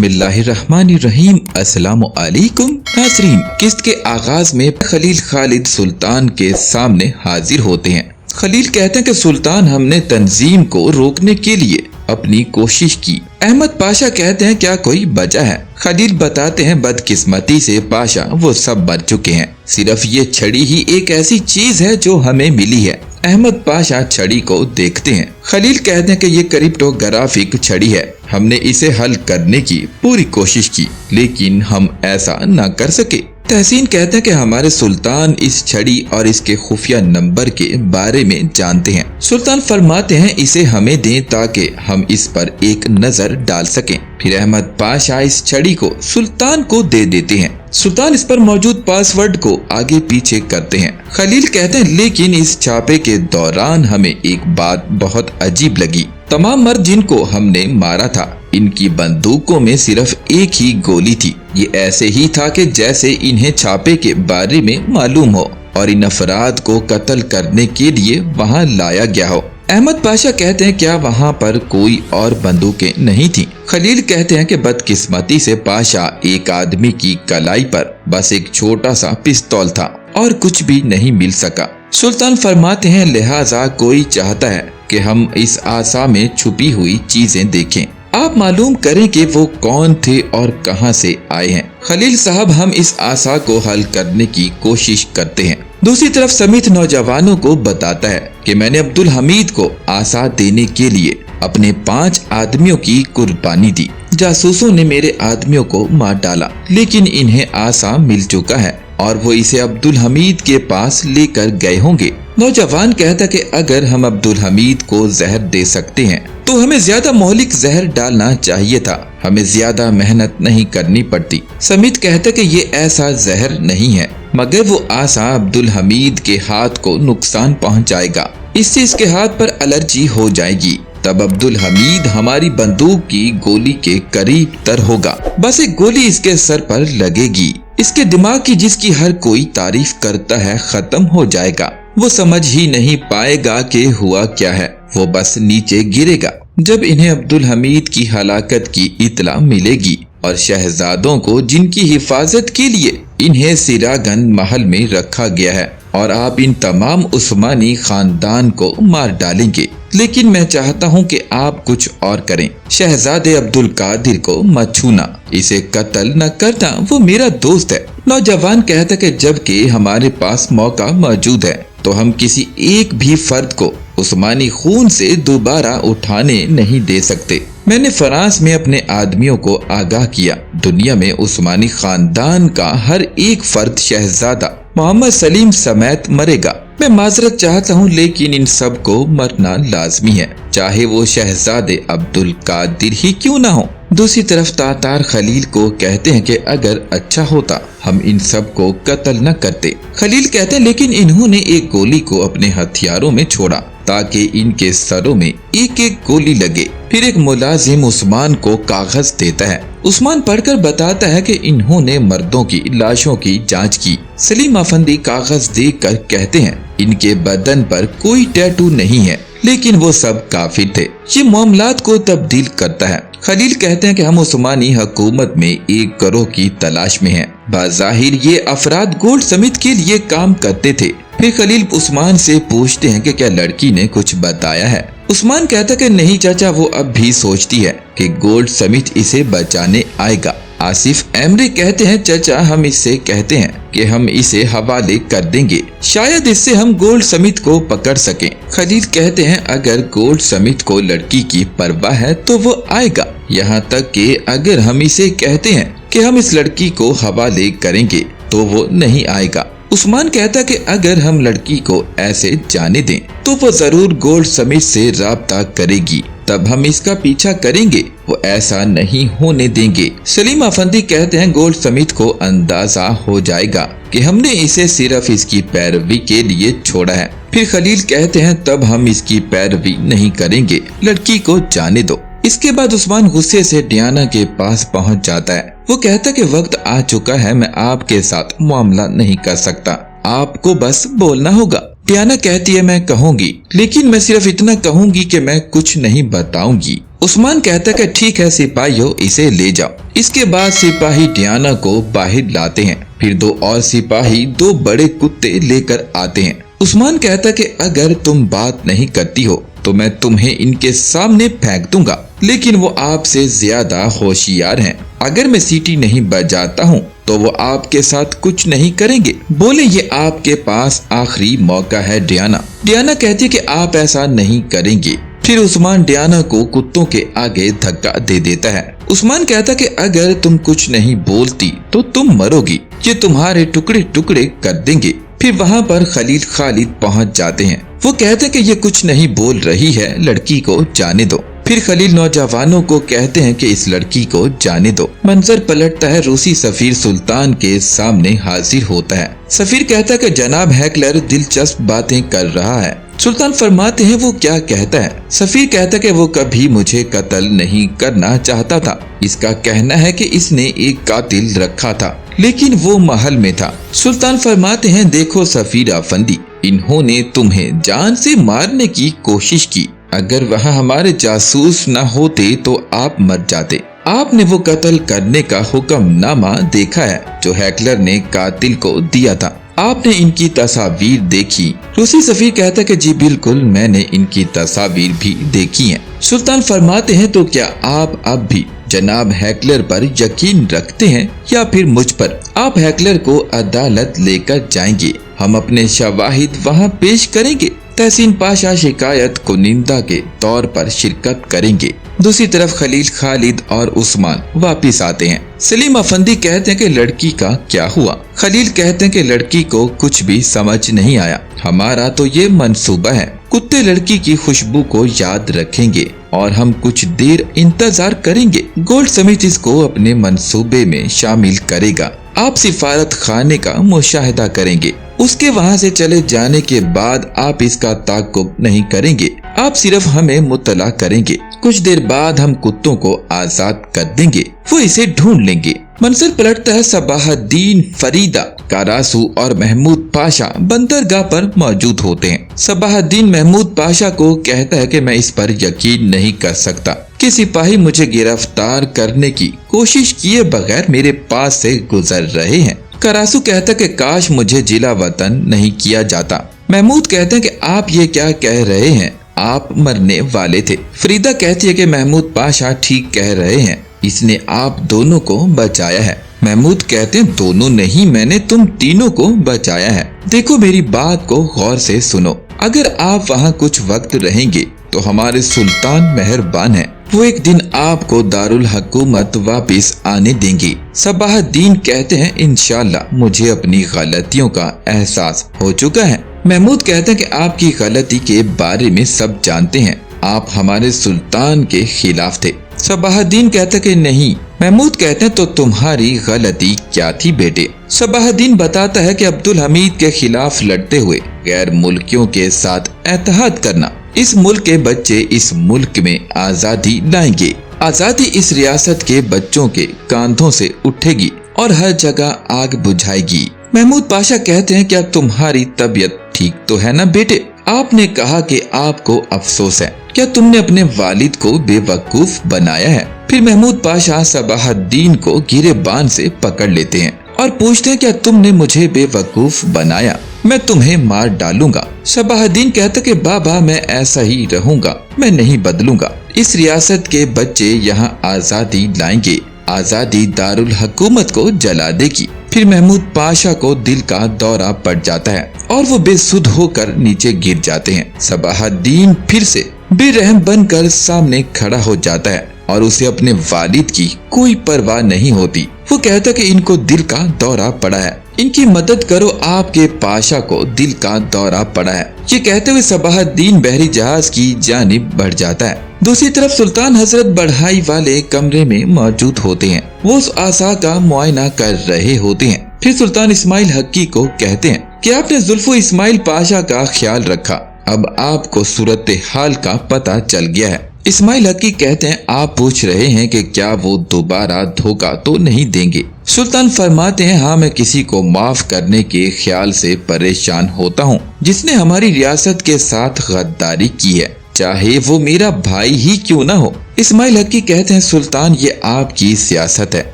बिस्मिल्लाहिर्रहमानिर्रहीम। अस्सलामु अलैकुम नाज़रीन। किस्त के आगाज में खलील खालिद सुल्तान के सामने हाजिर होते हैं। खलील कहते हैं कि सुल्तान, हमने तंजीम को रोकने के लिए अपनी कोशिश की। अहमद पाशा कहते हैं, क्या कोई बचा है? खलील बताते हैं, बदकिस्मती से पाशा वो सब मर चुके हैं, सिर्फ ये छड़ी ही एक ऐसी चीज है जो हमें मिली है। अहमद पाशा छड़ी को देखते हैं। खलील कहते हैं कि ये क्रिप्टोग्राफिक छड़ी है, हमने इसे हल करने की पूरी कोशिश की लेकिन हम ऐसा न कर सके। तहसीन कहते हैं कि हमारे सुल्तान इस छड़ी और इसके खुफिया नंबर के बारे में जानते हैं। सुल्तान फरमाते हैं, इसे हमें दें ताकि हम इस पर एक नजर डाल सकें। फिर अहमद पाशा इस छड़ी को सुल्तान को दे देते हैं। सुल्तान इस पर मौजूद पासवर्ड को आगे पीछे करते हैं। खलील कहते हैं, लेकिन इस छापे के दौरान हमें एक बात बहुत अजीब लगी। तमाम मर्द जिनको हमने मारा था, इनकी बंदूकों में सिर्फ एक ही गोली थी। ये ऐसे ही था कि जैसे इन्हें छापे के बारे में मालूम हो और इन अफराद को कत्ल करने के लिए वहाँ लाया गया हो। अहमद पाशा कहते हैं, क्या वहाँ पर कोई और बंदूकें नहीं थी? खलील कहते हैं कि बदकिस्मती से पाशा, एक आदमी की कलाई पर बस एक छोटा सा पिस्तौल था और कुछ भी नहीं मिल सका। सुल्तान फरमाते हैं, लिहाजा कोई चाहता है कि हम इस आसा में छुपी हुई चीजें देखें। आप मालूम करें कि वो कौन थे और कहां से आए हैं। खलील साहब, हम इस आसा को हल करने की कोशिश करते हैं। दूसरी तरफ समीत नौजवानों को बताता है कि मैंने अब्दुल हमीद को आसा देने के लिए अपने 5 आदमियों की कुर्बानी दी। जासूसों ने मेरे आदमियों को मार डाला लेकिन इन्हें आसा मिल चुका है और वो इसे अब्दुल हमीद के पास लेकर गए होंगे। नौजवान कहता कि अगर हम अब्दुल हमीद को जहर दे सकते हैं तो हमें ज्यादा मौलिक जहर डालना चाहिए था, हमें ज्यादा मेहनत नहीं करनी पड़ती। समीत कहता कि ये ऐसा जहर नहीं है, मगर वो आसा अब्दुल हमीद के हाथ को नुकसान पहुंचाएगा, इससे इसके हाथ पर एलर्जी हो जाएगी। तब अब्दुल हमीद हमारी बंदूक की गोली के करीब तर होगा, बस एक गोली इसके सर पर लगेगी, इसके दिमाग की जिसकी हर कोई तारीफ करता है खत्म हो जाएगा। वो समझ ही नहीं पाएगा कि हुआ क्या है, वो बस नीचे गिरेगा। जब इन्हें अब्दुल हमीद की हलाकत की इतला मिलेगी और शहजादों को जिनकी हिफाजत के लिए इन्हें सिरागंज महल में रखा गया है और आप इन तमाम उस्मानी खानदान को मार डालेंगे, लेकिन मैं चाहता हूं कि आप कुछ और करें। शहजादे अब्दुल कादिर को मत छूना, इसे कत्ल न करना, वो मेरा दोस्त है। नौजवान कहता कि जबकि हमारे पास मौका मौजूद है तो हम किसी एक भी फर्द को उस्मानी खून से दोबारा उठाने नहीं दे सकते। मैंने फ्रांस में अपने आदमियों को आगाह किया, दुनिया में उस्मानी खानदान का हर एक फर्द शहजादा मोहम्मद सलीम समेत मरेगा। मैं माजरत चाहता हूँ लेकिन इन सब को मरना लाजमी है, चाहे वो शहजादे अब्दुल कादिर ही क्यों ना हो। दूसरी तरफ तातार खलील को कहते हैं कि अगर अच्छा होता हम इन सब को कत्ल न करते। खलील कहते हैं, लेकिन इन्होंने एक गोली को अपने हथियारों में छोड़ा ताकि इनके सरों में एक एक गोली लगे। फिर एक मुलाजिम उस्मान को कागज देता है। उस्मान पढ़कर बताता है कि इन्होंने मर्दों की लाशों की जांच की। सलीम अफंदी कागज देखकर कहते हैं, इनके बदन पर कोई टैटू नहीं है, लेकिन वो सब काफिर थे। ये मामलात को तब्दील करता है। खलील कहते हैं कि हम उस्मानी हुकूमत में एक गिरोह की तलाश में हैं। बाज़ाहिर ये अफराद गोल्ड स्मिथ के लिए काम करते थे। फिर खलील उस्मान से पूछते हैं कि क्या लड़की ने कुछ बताया है। उस्मान कहता कि नहीं चाचा, वो अब भी सोचती है कि गोल्ड स्मिथ इसे बचाने आएगा। आसिफ एमरे कहते हैं, चाचा हम इससे कहते हैं कि हम इसे हवाले कर देंगे, शायद इससे हम गोल्ड स्मिथ को पकड़ सकें। खलील कहते हैं, अगर गोल्ड स्मिथ को लड़की की परवाह है तो वो आएगा, यहाँ तक कि अगर हम इसे कहते हैं कि हम इस लड़की को हवाले करेंगे तो वो नहीं आएगा। उस्मान कहता कि अगर हम लड़की को ऐसे जाने दें तो वो जरूर गोल्ड स्मिथ से राब्ता करेगी, तब हम इसका पीछा करेंगे, वो ऐसा नहीं होने देंगे। सलीम अफंदी कहते हैं, गोल्ड स्मिथ को अंदाजा हो जाएगा कि हमने इसे सिर्फ इसकी पैरवी के लिए छोड़ा है। फिर खलील कहते हैं, तब हम इसकी पैरवी नहीं करेंगे, लड़की को जाने दो। इसके बाद उस्मान गुस्से से डियाना के पास पहुंच जाता है। वो कहता कि वक्त आ चुका है, मैं आपके साथ मामला नहीं कर सकता, आपको बस बोलना होगा। डियाना कहती है, मैं कहूँगी, लेकिन मैं सिर्फ इतना कहूँगी कि मैं कुछ नहीं बताऊंगी। उस्मान कहता है कि ठीक है सिपाहियों, इसे ले जाओ। इसके बाद सिपाही डियाना को बाहर लाते हैं। फिर दो और सिपाही दो बड़े कुत्ते लेकर आते हैं। उस्मान कहता है कि अगर तुम बात नहीं करती हो तो मैं तुम्हें इनके सामने फेंक दूंगा, लेकिन वो आपसे ज्यादा होशियार हैं। अगर मैं सीटी नहीं बजाता हूँ तो वो आपके साथ कुछ नहीं करेंगे। बोले ये आपके पास आखिरी मौका है डियाना। डियाना कहती है कि आप ऐसा नहीं करेंगे। फिर उस्मान डियाना को कुत्तों के आगे धक्का दे देता है। उस्मान कहता कि अगर तुम कुछ नहीं बोलती तो तुम मरोगी, ये तुम्हारे टुकड़े टुकड़े कर देंगे। फिर वहाँ पर खलील खालिद पहुँच जाते हैं। वो कहते हैं कि ये कुछ नहीं बोल रही है, लड़की को जाने दो। फिर खलील नौजवानों को कहते हैं कि इस लड़की को जाने दो। मंजर पलटता है, रूसी सफीर सुल्तान के सामने हाजिर होता है। सफीर कहता है कि जनाब हैकलर दिलचस्प बातें कर रहा है। सुल्तान फरमाते हैं वो क्या कहता है। सफीर कहता है कि वो कभी मुझे कत्ल नहीं करना चाहता था। इसका कहना है कि इसने एक कातिल रखा था, लेकिन वो महल में था। सुल्तान फरमाते हैं देखो सफीर अफंदी, इन्होंने तुम्हें जान से मारने की कोशिश की। अगर वहाँ हमारे जासूस न होते तो आप मर जाते। आपने वो कत्ल करने का हुक्मनामा देखा है जो हैकलर ने कातिल को दिया था। आपने इनकी तस्वीर देखी। रूसी सफीर कहता है कि जी बिल्कुल, मैंने इनकी तस्वीर भी देखी हैं। सुल्तान फरमाते हैं तो क्या आप अब भी जनाब हैकलर पर यकीन रखते हैं या फिर मुझ पर? आप हैकलर को अदालत लेकर जाएंगे, हम अपने शवाहिद वहाँ पेश करेंगे। तहसीन पाशा शिकायत कुनिंदा के तौर पर शिरकत करेंगे। दूसरी तरफ खलील खालिद और उस्मान वापिस आते हैं। सलीम अफंदी कहते हैं कि लड़की का क्या हुआ? खलील कहते हैं कि लड़की को कुछ भी समझ नहीं आया। हमारा तो ये मंसूबा है, कुत्ते लड़की की खुशबू को याद रखेंगे और हम कुछ देर इंतजार करेंगे। गोल्ड स्मिथ इसको अपने मंसूबे में शामिल करेगा। आप सिफारत खाने का मुशाहिदा करेंगे। उसके वहाँ से चले जाने के बाद आप इसका ताक़ुब नहीं करेंगे, आप सिर्फ हमें मुतला करेंगे। कुछ देर बाद हम कुत्तों को आजाद कर देंगे, वो इसे ढूंढ लेंगे। मंजर पलटता है, सबाहुद्दीन, फरीदा, कारासू और महमूद पाशा बंदरगाह पर मौजूद होते हैं। सबाहुद्दीन महमूद पाशा को कहता है कि मैं इस पर यकीन नहीं कर सकता कि सिपाही मुझे गिरफ्तार करने की कोशिश किए बगैर मेरे पास से गुजर रहे हैं। करासू कहता है कि काश मुझे जिला वतन नहीं किया जाता। महमूद कहते हैं कि आप ये क्या कह रहे हैं, आप मरने वाले थे। फरीदा कहती है कि महमूद पाशा ठीक कह रहे हैं, इसने आप दोनों को बचाया है। महमूद कहते हैं दोनों नहीं, मैंने तुम तीनों को बचाया है। देखो मेरी बात को गौर से सुनो, अगर आप वहाँ कुछ वक्त रहेंगे तो हमारे सुल्तान मेहरबान हैं, वो एक दिन आपको दारुल हुकूमत वापिस आने देंगे। सबाहुद्दीन कहते हैं इंशाल्लाह, मुझे अपनी गलतियों का एहसास हो चुका है। महमूद कहते हैं कि आपकी गलती के बारे में सब जानते हैं, आप हमारे सुल्तान के खिलाफ थे। सबाहुद्दीन कहते कि नहीं। महमूद कहते हैं तो तुम्हारी गलती क्या थी बेटे? सबाहुद्दीन बताता है कि अब्दुल हमीद के खिलाफ लड़ते हुए गैर मुल्कियों के साथ एतहाद करना। इस मुल्क के बच्चे इस मुल्क में आजादी लाएंगे। आजादी इस रियासत के बच्चों के कांधों से उठेगी और हर जगह आग बुझाएगी। महमूद पाशा कहते हैं क्या तुम्हारी तबीयत ठीक तो है ना बेटे? आपने कहा कि आपको अफसोस है, क्या तुमने अपने वालिद को बेवकूफ बनाया है? फिर महमूद पाशा सबाहुद्दीन को गिरेबान से पकड़ लेते हैं और पूछते हैं क्या तुमने मुझे बेवकूफ बनाया, मैं तुम्हें मार डालूंगा। सबाहुद्दीन कहता कि बाबा मैं ऐसा ही रहूंगा, मैं नहीं बदलूंगा। इस रियासत के बच्चे यहाँ आजादी लाएंगे, आजादी दारुल हुकूमत को जला देगी। फिर महमूद पाशा को दिल का दौरा पड़ जाता है और वो बेसुध होकर नीचे गिर जाते हैं। सबाहुद्दीन फिर से बेरहम बनकर सामने खड़ा हो जाता है और उसे अपने वालिद की कोई परवाह नहीं होती। वो कहता कि इनको दिल का दौरा पड़ा है, इनकी मदद करो, आपके पाशा को दिल का दौरा पड़ा है। ये कहते हुए सबाहुद्दीन बहरी जहाज की जानिब बढ़ जाता है। दूसरी तरफ सुल्तान हजरत बढ़ाई वाले कमरे में मौजूद होते हैं, वो उस आसा का मुआयना कर रहे होते हैं। फिर सुल्तान इस्माइल हक्की को कहते हैं कि आपने जुल्फो इस्माइल पाशा का ख्याल रखा, अब आपको सूरत हाल का पता चल गया है। इस्माइल हक्की कहते हैं आप पूछ रहे हैं कि क्या वो दोबारा धोखा तो नहीं देंगे? सुल्तान फरमाते हैं हाँ, मैं किसी को माफ करने के ख्याल से परेशान होता हूँ जिसने हमारी रियासत के साथ गद्दारी की है, चाहे वो मेरा भाई ही क्यों ना हो। اسماعیل حقی کہتے ہیں سلطان یہ آپ کی سیاست ہے،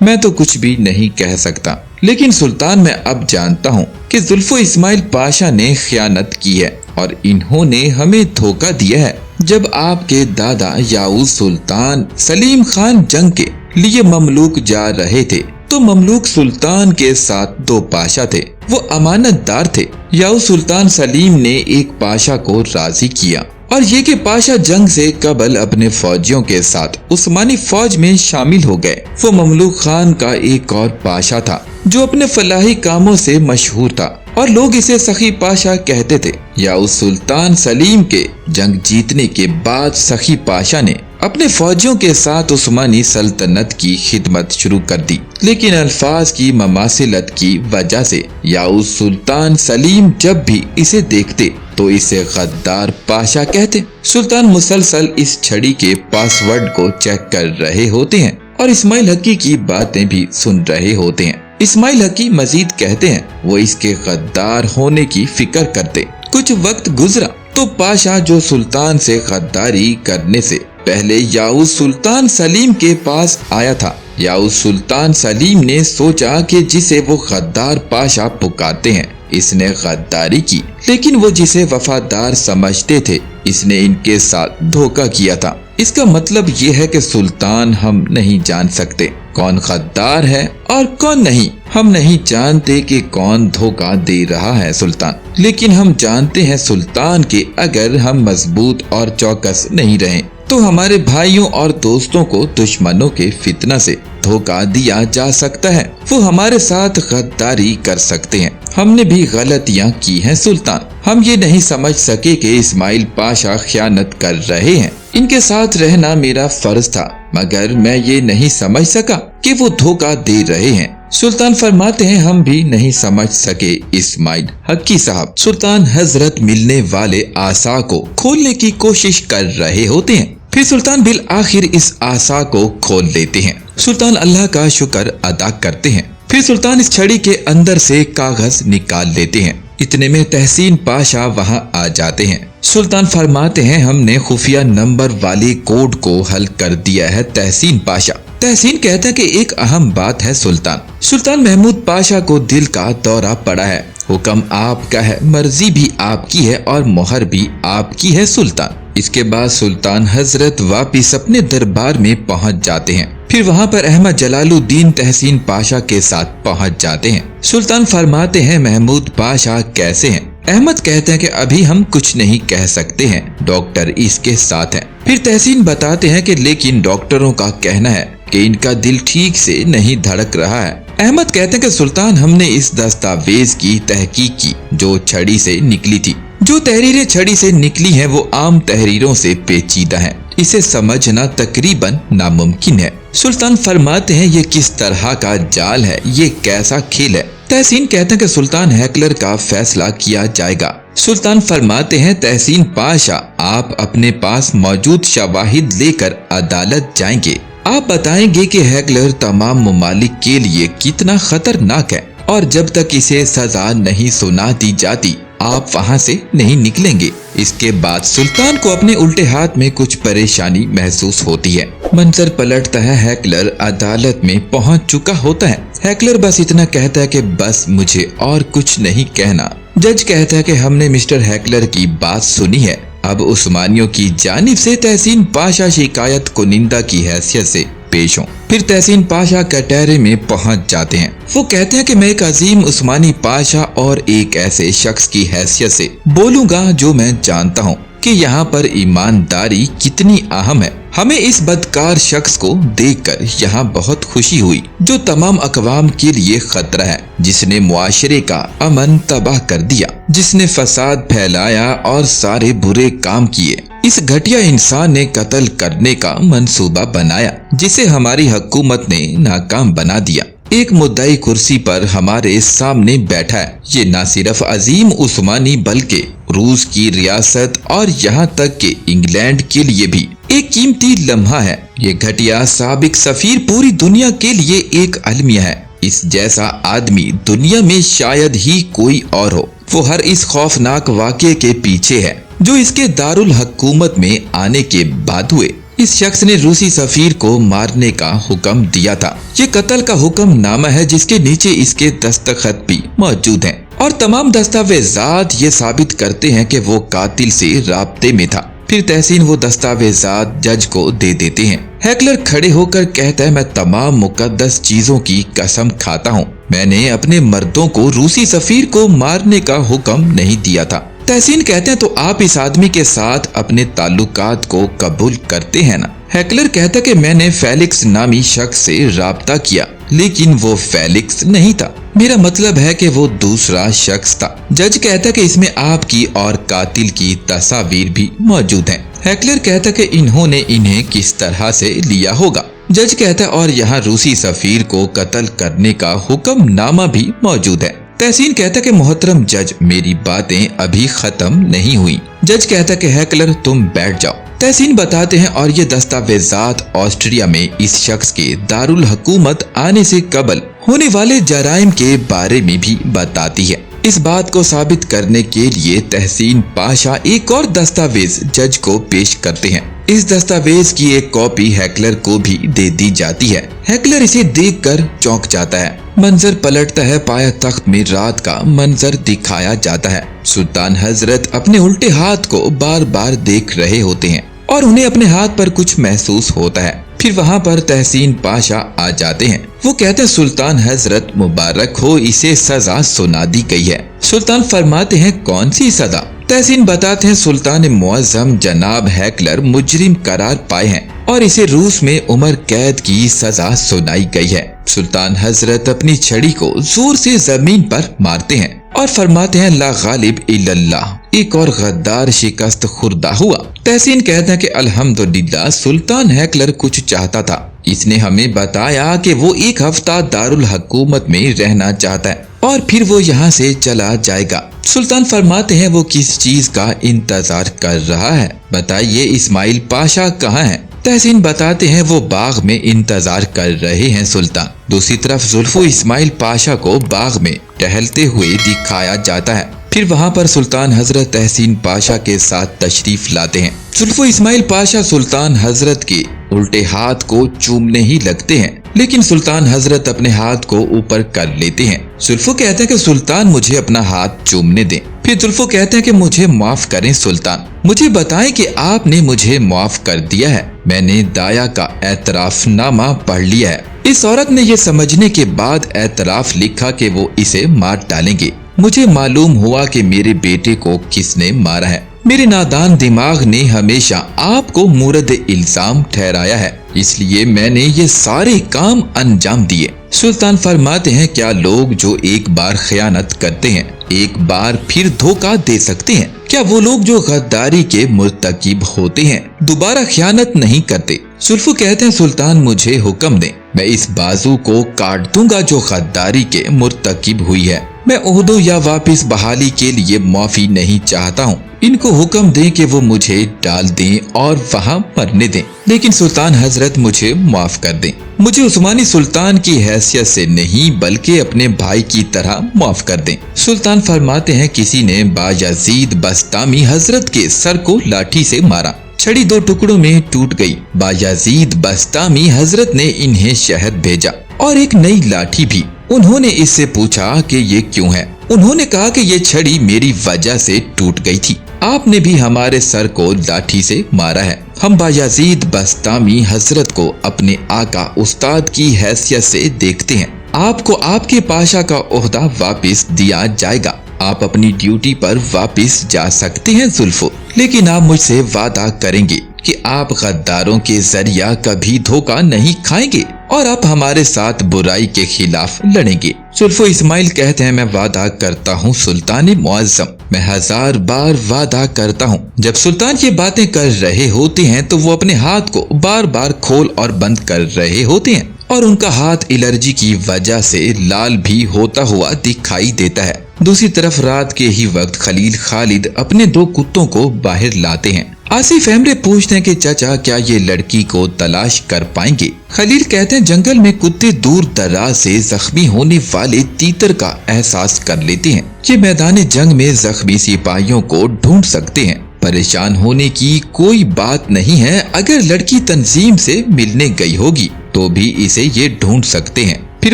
میں تو کچھ بھی نہیں کہہ سکتا، لیکن سلطان میں اب جانتا ہوں کہ زلفو اسماعیل پاشا نے خیانت کی ہے اور انہوں نے ہمیں دھوکہ دیا ہے۔ جب آپ کے دادا یاؤز سلطان سلیم خان جنگ کے لیے مملوک جا رہے تھے تو مملوک سلطان کے ساتھ 2 پاشا تھے، وہ امانت دار تھے۔ یاؤز سلطان سلیم نے ایک پاشا کو راضی کیا اور یہ کہ پاشا جنگ سے قبل اپنے فوجیوں کے ساتھ عثمانی فوج میں شامل ہو گئے۔ وہ مملوک خان کا ایک اور پاشا تھا جو اپنے فلاحی کاموں سے مشہور تھا اور لوگ اسے سخی پاشا کہتے تھے۔ یاؤز سلطان سلیم کے جنگ جیتنے کے بعد سخی پاشا نے اپنے فوجیوں کے ساتھ عثمانی سلطنت کی خدمت شروع کر دی، لیکن الفاظ کی مماثلت کی وجہ سے یاؤز سلطان سلیم جب بھی اسے دیکھتے تو اسے غدار پاشا کہتے۔ سلطان مسلسل اس چھڑی کے پاس ورڈ کو چیک کر رہے ہوتے ہیں اور اسماعیل حقی کی باتیں بھی سن رہے ہوتے ہیں۔ اسماعیل حقی مزید کہتے ہیں وہ اس کے غدار ہونے کی فکر کرتے۔ کچھ وقت گزرا تو پاشا جو سلطان سے غداری کرنے سے پہلے یاؤز سلطان سلیم کے پاس آیا تھا، یاؤز سلطان سلیم نے سوچا کہ جسے وہ غدار پاشا پکارتے ہیں اس نے غداری کی، لیکن وہ جسے وفادار سمجھتے تھے اس نے ان کے ساتھ دھوکہ کیا تھا۔ اس کا مطلب یہ ہے کہ سلطان ہم نہیں جان سکتے کون غدار ہے اور کون نہیں۔ ہم نہیں جانتے کہ کون دھوکہ دے رہا ہے سلطان، لیکن ہم جانتے ہیں سلطان کہ اگر ہم مضبوط اور چوکس نہیں رہیں تو ہمارے بھائیوں اور دوستوں کو دشمنوں کے فتنہ سے دھوکہ دیا جا سکتا ہے، وہ ہمارے ساتھ غداری کر سکتے ہیں۔ ہم نے بھی غلطیاں کی ہیں سلطان، ہم یہ نہیں سمجھ سکے کہ اسماعیل پاشا خیانت کر رہے ہیں، ان کے ساتھ رہنا میرا فرض تھا، مگر میں یہ نہیں سمجھ سکا کہ وہ دھوکہ دے رہے ہیں۔ سلطان فرماتے ہیں ہم بھی نہیں سمجھ سکے اسماعیل حقی صاحب۔ سلطان حضرت ملنے والے عصا کو کھولنے کی کوشش کر رہے ہوتے ہیں، پھر سلطان بالآخر اس عصا کو کھول لیتے ہیں۔ سلطان اللہ کا شکر ادا کرتے ہیں، پھر سلطان اس چھڑی کے اندر سے کاغذ نکال لیتے ہیں۔ اتنے میں تحسین پاشا وہاں آ جاتے ہیں۔ سلطان فرماتے ہیں ہم نے خفیہ نمبر والے کوڈ کو حل کر دیا ہے تحسین پاشا۔ تحسین کہتا ہے کہ ایک اہم بات ہے سلطان۔ سلطان محمود پاشا کو دل کا دورہ پڑا ہے، حکم آپ کا ہے، مرضی بھی آپ کی ہے اور مہر بھی آپ کی ہے سلطان۔ اس کے بعد سلطان حضرت واپس اپنے دربار میں پہنچ جاتے ہیں، پھر وہاں پر احمد جلال الدین تحسین پاشا کے ساتھ پہنچ جاتے ہیں۔ سلطان فرماتے ہیں محمود پاشا کیسے ہیں؟ احمد کہتے ہیں کہ ابھی ہم کچھ نہیں کہہ سکتے ہیں، ڈاکٹر اس کے ساتھ ہیں۔ پھر تحسین بتاتے ہیں کہ لیکن ڈاکٹروں کا کہنا ہے کہ ان کا دل ٹھیک سے نہیں دھڑک رہا ہے۔ احمد کہتے ہیں کہ سلطان ہم نے اس دستاویز کی تحقیق کی جو چھڑی سے نکلی تھی، جو تحریریں چھڑی سے نکلی ہیں وہ عام تحریروں سے پیچیدہ ہیں، اسے سمجھنا تقریباً ناممکن ہے۔ سلطان فرماتے ہیں یہ کس طرح کا جال ہے، یہ کیسا کھیل ہے؟ تحسین کہتے ہیں کہ سلطان ہیکلر کا فیصلہ کیا جائے گا۔ سلطان فرماتے ہیں تحسین پاشا آپ اپنے پاس موجود شواہد لے کر عدالت جائیں گے، آپ بتائیں گے کہ ہیکلر تمام ممالک کے لیے کتنا خطرناک ہے اور جب تک اسے سزا نہیں سنا دی جاتی آپ وہاں سے نہیں نکلیں گے۔ اس کے بعد سلطان کو اپنے الٹے ہاتھ میں کچھ پریشانی محسوس ہوتی ہے۔ منظر پلٹتا ہے، ہیکلر عدالت میں پہنچ چکا ہوتا ہے۔ ہیکلر بس اتنا کہتا ہے کہ بس مجھے اور کچھ نہیں کہنا۔ جج کہتا ہے کہ ہم نے مسٹر ہیکلر کی بات سنی ہے، اب عثمانیوں کی جانب سے تحسین پاشا شکایت کنندہ کی حیثیت سے پیش ہوں۔ پھر تحسین پاشا کٹہرے میں پہنچ جاتے ہیں۔ وہ کہتے ہیں کہ میں ایک عظیم عثمانی پاشا اور ایک ایسے شخص کی حیثیت سے بولوں گا جو میں جانتا ہوں کہ یہاں پر ایمانداری کتنی اہم ہے۔ ہمیں اس بدکار شخص کو دیکھ کر یہاں بہت خوشی ہوئی جو تمام اقوام کے لیے خطرہ ہے، جس نے معاشرے کا امن تباہ کر دیا، جس نے فساد پھیلایا اور سارے برے کام کیے۔ اس گھٹیا انسان نے قتل کرنے کا منصوبہ بنایا جسے ہماری حکومت نے ناکام بنا دیا۔ ایک مدعی کرسی پر ہمارے سامنے بیٹھا ہے، یہ نہ صرف عظیم عثمانی بلکہ روس کی ریاست اور یہاں تک کہ انگلینڈ کے لیے بھی ایک قیمتی لمحہ ہے۔ یہ گھٹیا سابق سفیر پوری دنیا کے لیے ایک المیہ ہے، اس جیسا آدمی دنیا میں شاید ہی کوئی اور ہو۔ وہ ہر اس خوفناک واقعے کے پیچھے ہے جو اس کے دارالحکومت میں آنے کے بعد ہوئے۔ इस शख्स ने रूसी सफीर को मारने का हुक्म दिया था। ये कत्ल का हुक्म नामा है जिसके नीचे इसके दस्तखत भी मौजूद हैं और तमाम दस्तावेजात ये साबित करते हैं कि वो कातिल से राब्ते में था। फिर तहसीन वो दस्तावेजात जज को दे देते हैं। हैकलर खड़े होकर कहता है, मैं तमाम मुकद्दस चीजों की कसम खाता हूँ, मैंने अपने मर्दों को रूसी सफीर को मारने का हुक्म नहीं दिया था। तहसीन कहते हैं, तो आप इस आदमी के साथ अपने ताल्लुकात को कबूल करते हैं ना? हैकलर कहता है कि मैंने फेलिक्स नामी शख्स से राब्ता किया, लेकिन वो फेलिक्स नहीं था, मेरा मतलब है कि वो दूसरा शख्स था। जज कहता है कि इसमें आपकी और कातिल की तस्वीर भी मौजूद हैं। हैकलर कहता है कि इन्होंने इन्हें किस तरह से लिया होगा। जज कहता है, और यहाँ रूसी सफीर को कत्ल करने का हुक्म नामा भी मौजूद है। तहसीन कहता है कि मोहतरम जज, मेरी बातें अभी खत्म नहीं हुई। जज कहता है कि हैकलर तुम बैठ जाओ। तहसीन बताते हैं, और ये दस्तावेजात ऑस्ट्रिया में इस शख्स के दारुल हुकूमत आने से कबल होने वाले जराइम के बारे में भी बताती है। इस बात को साबित करने के लिए तहसीन पाशा एक और दस्तावेज जज को पेश करते हैं। इस दस्तावेज की एक कॉपी हैकलर को भी दे दी जाती है। हैकलर इसे देखकर चौंक जाता है। मंजर पलटता है, पाया तख्त में रात का मंजर दिखाया जाता है। सुल्तान हजरत अपने उल्टे हाथ को बार बार देख रहे होते हैं और उन्हें अपने हाथ पर कुछ महसूस होता है। फिर वहाँ पर तहसीन पाशा आ जाते हैं। वो कहते हैं, सुल्तान हजरत मुबारक हो, इसे सजा सुना दी गई है। सुल्तान फरमाते हैं, कौन सी सजा? तहसीन बताते हैं, सुल्तान मुअज्जम जनाब हैकलर मुजरिम करार पाए हैं और इसे रूस में उम्र कैद की सजा सुनाई गई है। सुल्तान हजरत अपनी छड़ी को जोर से जमीन पर मारते हैं और फरमाते हैं, ला गालिब इल्लल्लाह। एक और गद्दार शिकस्त खुर्दा हुआ। तहसीन कहते हैं कि अल्हम्दुलिल्लाह, सुल्तान हैकलर कुछ चाहता था। इसने हमें बताया कि वो एक हफ्ता दारुल हुकूमत में रहना चाहता है और फिर वो यहाँ से चला जाएगा। सुल्तान फरमाते हैं, वो किस चीज का इंतजार कर रहा है? बताइए, इस्माइल पाशा कहाँ है? तहसीन बताते हैं, वो बाग में इंतजार कर रहे हैं सुल्तान। दूसरी तरफ जुल्फो इस्माइल पाशा को बाग में टहलते हुए दिखाया जाता है। फिर वहाँ पर सुल्तान हजरत तहसीन पाशा के साथ तशरीफ लाते हैं। जुल्फो इस्माइल पाशा सुल्तान हजरत के उल्टे हाथ को चूमने ही लगते हैं, लेकिन सुल्तान हजरत अपने हाथ को ऊपर कर लेते हैं। जुल्फो कहते हैं कि सुल्तान, मुझे अपना हाथ चूमने दें। फिर जुल्फो कहते हैं कि मुझे माफ करें सुल्तान, मुझे बताएं कि आपने मुझे माफ कर दिया है। मैंने दाया का एतराफनामा पढ़ लिया है। इस औरत ने ये समझने के बाद एतराफ लिखा कि वो इसे मार डालेंगे। मुझे मालूम हुआ कि मेरे बेटे को किसने मारा है। मेरे नादान दिमाग ने हमेशा आपको मुरद इल्जाम ठहराया है, इसलिए मैंने ये सारे काम अंजाम दिए। सुल्तान फरमाते हैं, क्या लोग जो एक बार खयानत करते हैं एक बार फिर धोखा दे सकते हैं? क्या वो लोग जो गद्दारी के मुर्तकिब होते हैं दोबारा खयानत नहीं करते? जुल्फो कहते हैं, सुल्तान मुझे हुक्म दें, मैं इस बाजू को काट दूंगा जो गद्दारी के मुर्तकिब हुई है। मैं ओहदों या वापस बहाली के लिए माफी नहीं चाहता हूँ। इनको हुक्म दें कि वो मुझे डाल दें और वहाँ मरने दें, लेकिन सुल्तान हजरत मुझे माफ कर दें। मुझे उस्मानी सुल्तान की हैसियत से नहीं बल्कि अपने भाई की तरह माफ कर दें। सुल्तान फरमाते हैं, किसी ने बायजीद बस्तामी हजरत के सर को लाठी से मारा। छड़ी 2 टुकड़ों में टूट गई। बायजीद बस्तामी हजरत ने इन्हें शहर भेजा और एक नई लाठी भी। उन्होंने इससे पूछा कि ये क्यों है? उन्होंने कहा कि ये छड़ी मेरी वजह से टूट गई थी, आपने भी हमारे सर को लाठी से मारा है। हम बायजीद बस्तामी हजरत को अपने आका उस्ताद की हैसियत से देखते हैं। आपको आपके पाशा का ओहदा वापस दिया जाएगा। आप अपनी ड्यूटी पर वापस जा सकते हैं जुल्फो, लेकिन आप मुझसे वादा करेंगे कि आप गद्दारों के जरिया कभी धोखा नहीं खाएंगे और आप हमारे साथ बुराई के खिलाफ लड़ेंगे। जुल्फो इस्माइल कहते हैं, मैं वादा करता हूँ सुल्तान मुअज्जम, मैं 1000 बार वादा करता हूँ। जब सुल्तान ये बातें कर रहे होते हैं तो वो अपने हाथ को बार बार खोल और बंद कर रहे होते हैं और उनका हाथ एलर्जी की वजह से लाल भी होता हुआ दिखाई देता है। दूसरी तरफ रात के ही वक्त खलील खालिद अपने 2 कुत्तों को बाहर लाते हैं। आसिफ अहमरे पूछते हैं कि चाचा, क्या ये लड़की को तलाश कर पाएंगे? खलील कहते हैं, जंगल में कुत्ते दूर दराज से जख्मी होने वाले तीतर का एहसास कर लेते हैं। ये मैदान जंग में जख्मी सिपाहियों को ढूंढ सकते हैं। परेशान होने की कोई बात नहीं है। अगर लड़की तंजीम से मिलने गई होगी तो भी इसे ये ढूंढ सकते हैं। फिर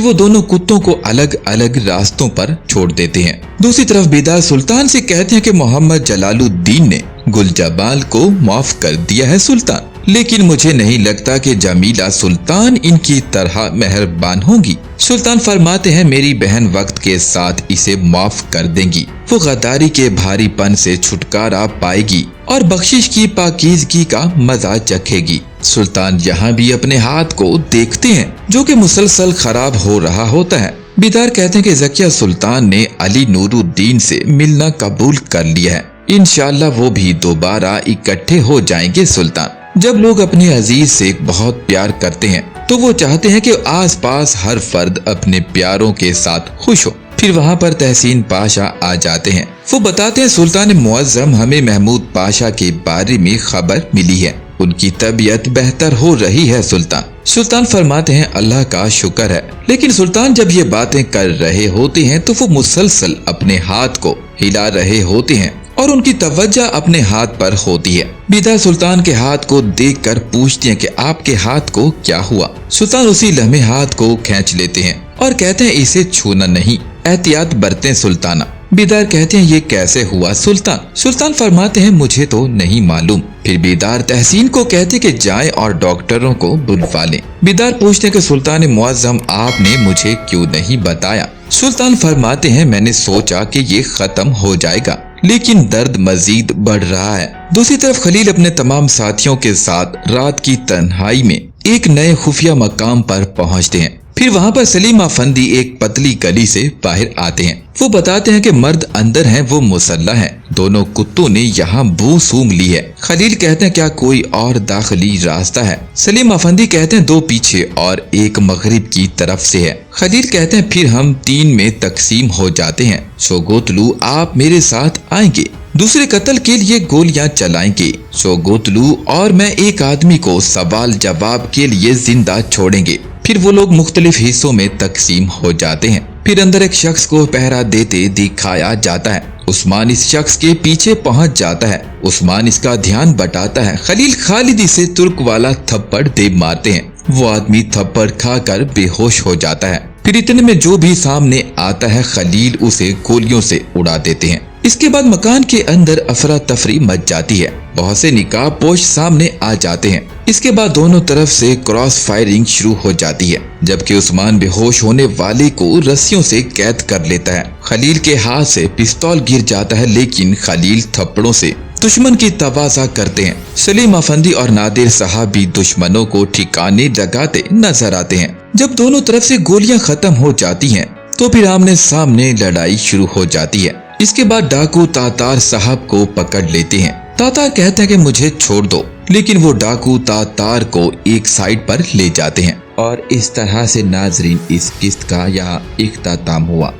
वो दोनों कुत्तों को अलग अलग रास्तों पर छोड़ देते हैं। दूसरी तरफ बेदार सुल्तान से कहते हैं कि मोहम्मद जलालुद्दीन ने गुलजबाल को माफ कर दिया है सुल्तान, लेकिन मुझे नहीं लगता कि जमीला सुल्तान इनकी तरह मेहरबान होगी। सुल्तान फरमाते हैं मेरी बहन वक्त के साथ इसे माफ कर देंगी। वो गद्दारी के भारीपन से छुटकारा पाएगी और बख्शिश की पाकीज़गी का मजा चखेगी। सुल्तान यहाँ भी अपने हाथ को देखते हैं जो कि मुसलसल खराब हो रहा होता है। बेदार कहते हैं कि ज़किया सुल्तान ने अली नूरुद्दीन से मिलना कबूल कर लिया है। इंशाअल्लाह वो भी दोबारा इकट्ठे हो जाएंगे। सुल्तान जब लोग अपने अजीज से बहुत प्यार करते हैं तो वो चाहते हैं कि आसपास हर फर्द अपने प्यारों के साथ खुश हो। फिर वहाँ पर तहसीन पाशा आ जाते हैं। वो बताते हैं सुल्तान मुअज्जम हमें महमूद पाशा के बारे में खबर मिली है, उनकी तबीयत बेहतर हो रही है। सुल्तान फरमाते हैं अल्लाह का शुक्र है। लेकिन सुल्तान जब ये बातें कर रहे होते हैं तो वो मुसलसल अपने हाथ को हिला रहे होते हैं और उनकी तवज्जो अपने हाथ पर होती है। बेदार सुल्तान के हाथ को देखकर पूछते हैं कि आपके हाथ को क्या हुआ। सुल्तान उसी लम्हे हाथ को खींच लेते हैं और कहते हैं इसे छूना नहीं, एहतियात बरतें सुल्ताना। बेदार कहते हैं ये कैसे हुआ सुल्तान फरमाते हैं मुझे तो नहीं मालूम। फिर बेदार तहसीन को कहते कि जाएं और डॉक्टरों को बुलवा लें। बेदार पूछते कि सुल्तान मुअज्जम आपने मुझे क्यों नहीं बताया। सुल्तान फरमाते हैं मैंने सोचा कि ये खत्म हो जाएगा, लेकिन दर्द मजीद बढ़ रहा है। दूसरी तरफ खलील अपने तमाम साथियों के साथ रात की तन्हाई में एक नए खुफिया मकाम पर पहुंचते हैं। फिर वहाँ पर सलीम अफंदी एक पतली गली से बाहर आते हैं। वो बताते हैं कि मर्द अंदर हैं, वो मुसल्ला हैं। दोनों कुत्तों ने यहाँ बू सूंघ ली है। खलील कहते हैं क्या कोई और दाखिली रास्ता है। सलीम अफंदी कहते हैं दो पीछे और एक मगरिब की तरफ से है। खलील कहते हैं फिर हम 3 में तकसीम हो जाते हैं। शोगोतलू आप मेरे साथ आएंगे, दूसरे कत्ल के लिए गोलियां चलाएंगे। शोगोतलू और मैं एक आदमी को सवाल जवाब के लिए जिंदा छोड़ेंगे। फिर वो लोग मुख्तलिफ हिस्सों में तकसीम हो जाते हैं। फिर अंदर एक शख्स को पहरा देते दिखाया जाता है। उस्मान इस शख्स के पीछे पहुंच जाता है। उस्मान इसका ध्यान बटाता है। खलील खालिदी से तुर्क वाला थप्पड़ दे मारते हैं। वो आदमी थप्पड़ खाकर बेहोश हो जाता है। फिर इतने में जो भी सामने आता है खलील उसे गोलियों से उड़ा देते हैं। इसके बाद मकान के अंदर अफरा तफरी मच जाती है। बहुत से निकाब पोश सामने आ जाते हैं। इसके बाद दोनों तरफ से क्रॉस फायरिंग शुरू हो जाती है, जबकि उस्मान बेहोश होने वाले को रस्सियों से कैद कर लेता है। खलील के हाथ से पिस्तौल गिर जाता है, लेकिन खलील थप्पड़ों से दुश्मन की तबाजा करते हैं। सलीम अफंदी और नादिर साहब भी दुश्मनों को ठिकाने लगाते नजर आते हैं। जब दोनों तरफ से गोलियां खत्म हो जाती हैं, तो फिर आमने सामने लड़ाई शुरू हो जाती है। इसके बाद डाकू तातार साहब को पकड़ लेते हैं। तातार कहते हैं कि मुझे छोड़ दो, लेकिन वो डाकू तातार को एक साइड पर ले जाते हैं। और इस तरह से नाजरीन इस किस्त का यहाँ इख्तिताम हुआ।